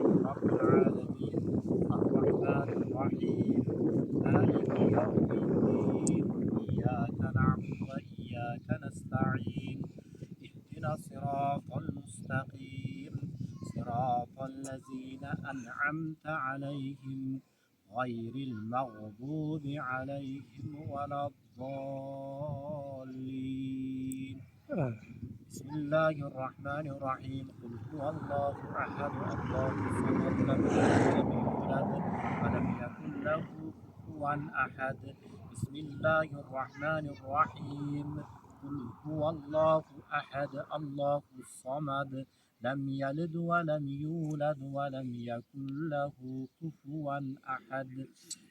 رب العالمين الرحمن الرحيم مالك يوم الدين إياك نعبد وإياك نستعين اهدنا الصراط المستقيم صراط الذين أنعمت عليهم غير المغضوب عليهم ولا الضالين. بسم الله الرحمن الرحيم قل هو الله أحد الله الصمد لم يلد ولم يكن له كفوا أحد. بسم الله الرحمن الرحيم قل هو الله أحد الله الصمد لم يلد ولم يولد ولم يكن له كفوا أحد.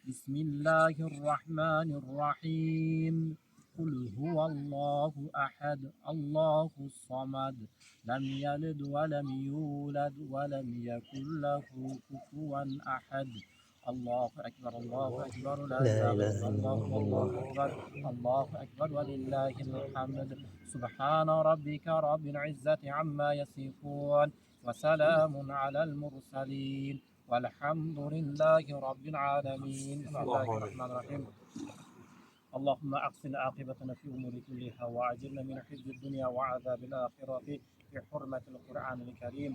بسم الله الرحمن الرحيم قل هو الله أحد الله الصمد لم يلد ولم يولد ولم يكن له كفوا أحد. الله أكبر الله أكبر لا إله إلا الله والله أكبر الله أكبر ولله الحمد. سبحان ربك رب العزة عما يصفون وسلام على المرسلين والحمد لله رب العالمين. بسم الله الرحمن الرحيم. اللهم أحسن عاقبتنا في أمور كلها وأجرنا من خزي الدنيا وعذاب الآخرة في حرمة القرآن الكريم.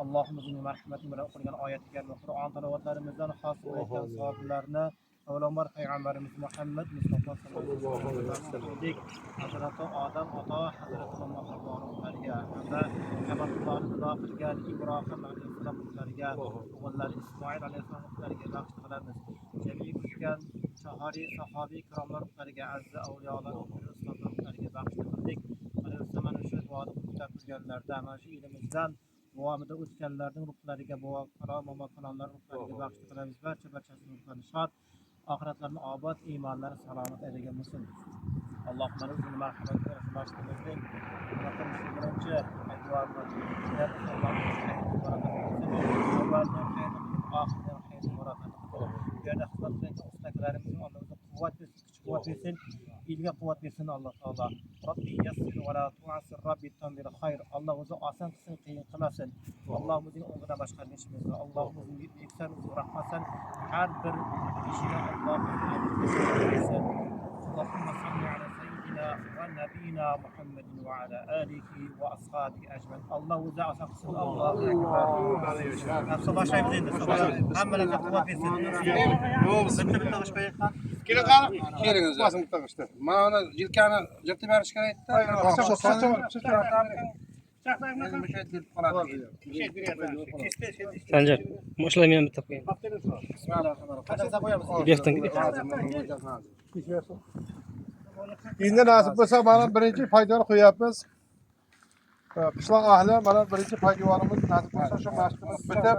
اللهم زدنا مرحمة من أخرجنا آيات كريمة القرآن تلاوتlarımızdan خاص eden sahabelerine Peygamber Peygamberimiz Muhammed Mustafa sallallahu aleyhi ve sellem Hazreti Adem ata Hazreti Muhammed'larga hamda Peygamberlarni duo qilgan İbrahim aleyhissalomlarga o'g'illari İsmoil aleyhissalomlarga baxsh qilamiz. Jami o'tgan shahari sahobiy ikromlarga azza avliyolar ustozlarga baxsh qildik. Mana shu duoni kutlab turganlarda mana shu elimizdan davomida o'tganlarning ruhlariga bu falon falonlar ruhlariga baxsh qilamiz. Barchasini ruhlari shod, oxiratlarini obod, iymonlari salomat aylagan bo'lsin. Allohning o'zini marhamat qilishimizning birinchi yana xizmat qilayotgan ustaklarimizga Alloh quvvat bersin, kuch-quvvat bersin, ilga quvvat bersin Alloh taolo. Robbi yassir va la tu'sir, Robbi tanzil xayr. Alloh o'zi oson qilsin, qiyin qilmasin. Alloh o'zining o'ngida boshqargan ishimizni, Alloh o'zining yuksak rahmatin har bir ishiga Alloh bersin. اللهم صل على سيدنا ونبينا محمد وعلى آله وأصحابه أجمعين. الله وزع شخص الله أكبر. صباح شايف زين صباح. هم لك قوة في سن. بنت بتغش بيخان. كيلو قال كيلو لازم تغشته. ما أنا جيل كان جبت بارش كايت. Sancar, boshlayman bitta qo'ying. Endi nasib bo'lsa mana birinchi poydevor qo'yapmiz. Qishloq ahli mana birinchi poydevorimiz nasib bo'lsa shu mashqimiz bitib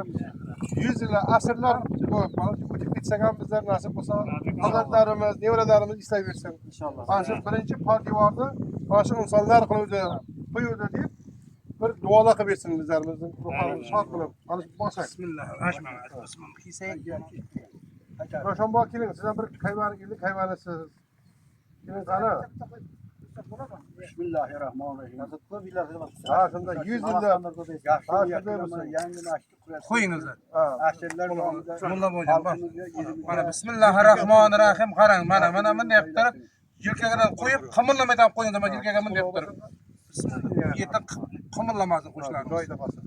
100 yil asrlar o'tib ketsak ham bizlar nasib bo'lsa farzandlarimiz, nevaralarimiz islayversin inshaalloh. Mana shu birinchi poydevorni mana shu insonlar qiluvdi, qo'yuvdi deb bir duolar qilib bersin bizlarimizni ruhimizni shod qilib. Mana shu boshlak. Bismillah. Ro'shanbo keling, sizlar bir hayvoningizning hayvonisiz. Keling qani. Bismillahirrahmanirrahim. Ha, shunda 100 yilda yangi mashq qurasiz. Qo'yingizlar. Ashirlar Mulla bo'lgan bor. Mana bismillahirrohmanirrohim qarang. Mana bunday qilib turib, yelkaga qo'yib, qimirlamaydan qo'ying, mana yelkaga bunday qilib turib. Yetti qimirlamasdi qushlar. joyida bosing.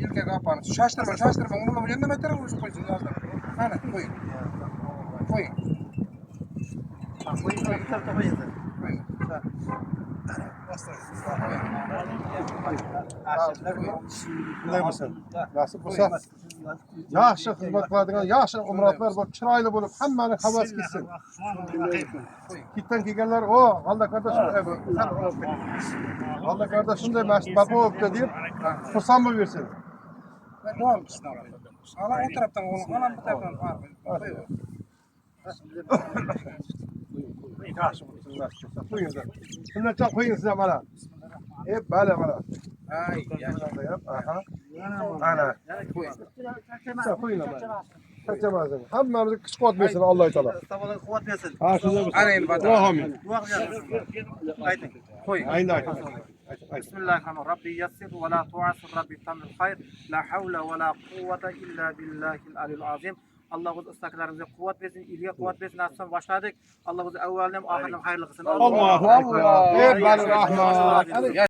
Yelkaga opani shashtirma, mulla bo'lgan nima taraf urishib qo'ysin hozir. Mana qo'ying. Qo'ying. Bunday bo'lsin. Nasib bo'lsa yaxshi xizmat qiladigan, yaxshi umrotlar bo'lib, chiroyli bo'lib, hammaning havasi kelsin. Kitdan kelganlar, "O, g'aldakarda shunday bo'ldi. G'aldakarda shunday mashq barpo bo'libdi" deb xursand bo'lib yursin. Davom qilsin. Ana o tarafdan o'g'lim, ana bu tarafdan farqi. Yaxshi bo'lsin. Qo'yingizlar. Shundan qo'yingizlar mana. Bale mana. Ay, Aha. Ana. Qo'yinglar mana. Kaçamazsın. Hammamızga kuch quvvat bersin Alloh taolo. Sabahlar kuvvet versin. Ha, shunday bo'lsin. Ana endi bada. Alloh Dua qilyapsiz. Ayting. Qo'ying. Ayni بسم الله الرحمن الرحيم ربي يسر ولا تعسر ربي تمر الخير لا حول ولا قوة إلا بالله العلي العظيم Allah o'z istaklarimizga quvvat bersin, ilga quvvat bersin. Nasibdan boshladik. Alloh o'zi avvalni ham oxirini ham xayrli qilsin. Allohu akbar. Ey bani rahmat.